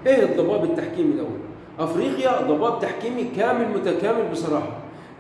ايه الضباب التحكيمي دوت؟ افريقيا ضباب تحكيمي كامل متكامل بصراحه.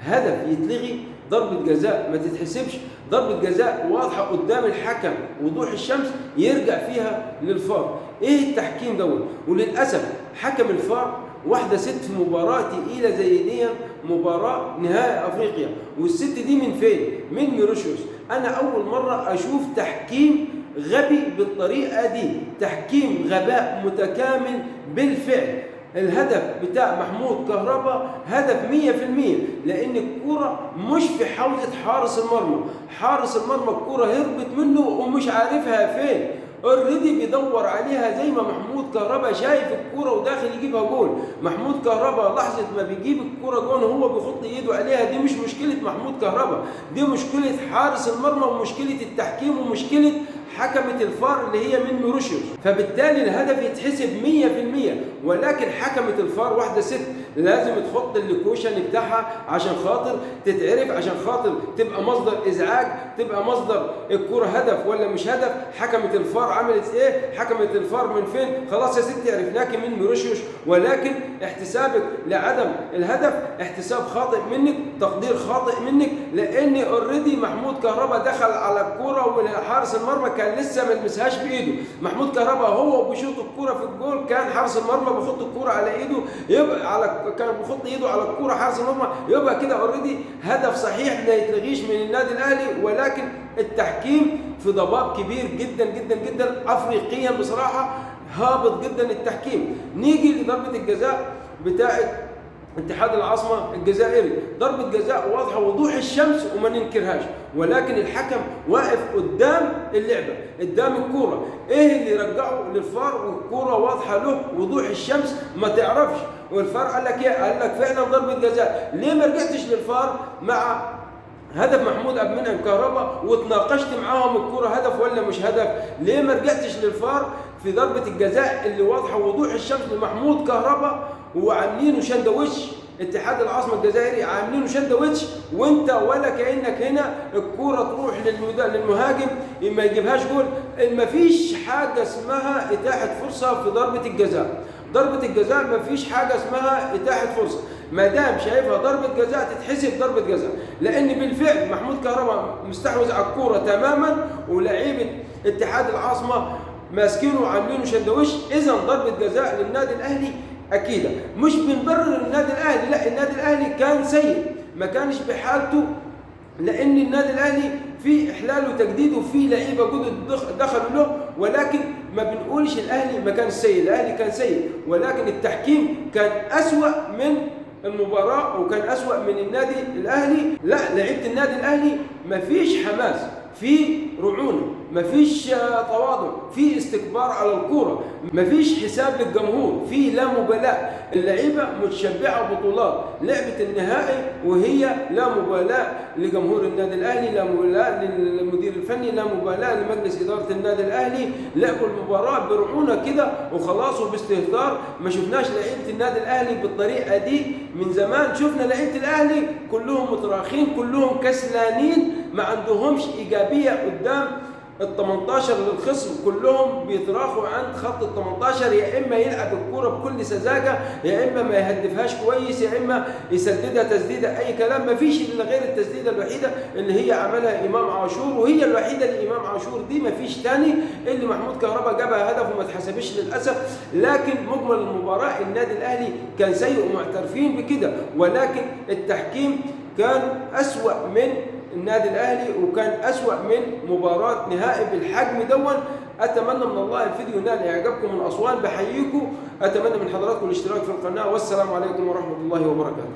هدف يتلغي، ضربه جزاء ما تتحسبش، ضربه جزاء واضحه قدام الحكم وضوح الشمس يرجع فيها للفار. ايه التحكيم دوت؟ وللاسف حكم الفار واحده ست في مباراه تقيله زي دي، مباراه نهائي افريقيا، والست دي من فين؟ من ميروشيوس. انا اول مره اشوف تحكيم غبي بالطريقه دي، تحكيم غباء متكامل بالفعل. الهدف بتاع محمود كهربا هدف 100%، لان الكوره مش في حوزه حارس المرمى، حارس المرمى الكوره هربت منه ومش عارفها فين، اوريدي بيدور عليها زي ما محمود كهربا شايف الكوره وداخل يجيبها جول. محمود كهربا لحظه ما بيجيب الكوره جول وهو بيحط ايده عليها، دي مش مشكله محمود كهربا، دي مشكله حارس المرمى ومشكله التحكيم ومشكله حكمة الفار اللي هي من ميروشيوس. فبالتالي الهدف يتحسب 100%، ولكن حكمة الفار واحدة ست لازم تحط اللوكيشن بتاعها عشان خاطر تتعرف، عشان خاطر تبقى مصدر ازعاج، تبقى مصدر الكرة هدف ولا مش هدف. حكمة الفار عملت ايه؟ حكمة الفار من فين؟ خلاص يا ستي عرفناكي من ميروشيوس، ولكن احتسابك لعدم الهدف احتساب خاطئ منك، تقدير خاطئ منك، لان اوريدي محمود كهربا دخل على الكرة وحارس المرمى كان لسه ما لمسهاش بايده. محمود كهربا هو بيشوط الكرة في الجول، كان حارس المرمى بيحط الكرة على ايده، يبقى كان بيحط ايده على الكرة حارس المرمى، يبقى كده اوريدي هدف صحيح ما يتلغيش من النادي الاهلي. ولكن التحكيم في ضباب كبير جدا جدا جدا، افريقيا بصراحه هابط جدا التحكيم. نيجي لضربه الجزاء بتاعت اتحاد العاصمه الجزائري، ضربه جزاء واضحه وضوح الشمس وما ننكرهاش، ولكن الحكم واقف قدام اللعبه قدام الكوره. ايه اللي رجعه للفار والكوره واضحه له وضوح الشمس ما تعرفش؟ والفار قال لك ايه؟ قال لك فعلا ضربه جزاء. ليه ما رجعتش للفار مع هدف محمود عبد المنعم كهربا وتناقشت معاهم الكوره هدف ولا مش هدف؟ ليه ما رجعتش للفار في ضربه الجزاء اللي واضحه وضوح الشمس لمحمود كهربا وعاملينه شندويتش؟ اتحاد العاصمه الجزائري عاملينه شندويتش، وانت ولا كانك هنا الكوره تروح للمهاجم ما يجيبهاش جول. ما فيش حاجه اسمها اتاحه فرصه في ضربه الجزاء. ضربه الجزاء ما فيش حاجه اسمها اتاحه فرصه، ما دام شايفها ضربه جزاء تتحسب ضربه جزاء، لان بالفعل محمود كهربا مستحوذ على الكوره تماما ولاعيبه اتحاد العاصمه ماسكينه وعاملينه شندويش. اذا ضربه جزاء للنادي الاهلي اكيده. مش بنبرر النادي الاهلي، لا، النادي الاهلي كان سيء ما كانش بحالته، لان النادي الاهلي في احلال وتجديد وفي لعيبه جدد دخلوا له، ولكن ما بنقولش الاهلي ما كان سيء، الاهلي كان سيء، ولكن التحكيم كان اسوأ من المباراه وكان اسوأ من النادي الاهلي. لا، لعيبه النادي الاهلي ما فيش حماس، في رعونه، مفيش تواضع، في استكبار على الكوره، مفيش حساب للجمهور، في لا مبالاه. اللعيبه متشبعه بطولات، لعبه النهائي وهي لا مبالاه لجمهور النادي الاهلي، لا مبالاه للمدير الفني، لا مبالاه لمجلس اداره النادي الاهلي. لعبوا المباراه برعونه كده وخلاص وباستهتار. ما شفناش لعيبه النادي الاهلي بالطريقه دي من زمان. شفنا لعيبه الاهلي كلهم متراخين، كلهم كسلانين، ما عندهمش ايجابيه قدام ال 18 للخصم، كلهم بيتراخوا عند خط ال 18، يا اما يلعب الكوره بكل سذاجه، يا اما ما يهدفهاش كويس، يا اما يسددها تسديده اي كلام. ما فيش الا غير التسديده الوحيده اللي هي عملها امام عاشور، وهي الوحيده اللي امام عاشور دي، ما فيش ثاني، اللي محمود كهربا جابها هدف وما اتحسبش للاسف. لكن مجمل المباراه النادي الاهلي كان سيء ومعترفين بكده، ولكن التحكيم كان اسوأ من النادي الاهلي وكان اسوأ من مباراه نهائي بالحجم دون. اتمنى من الله الفيديو ينال اعجابكم من اسوان، بحييكم، اتمنى من حضراتكم الاشتراك في القناه، والسلام عليكم ورحمه الله وبركاته.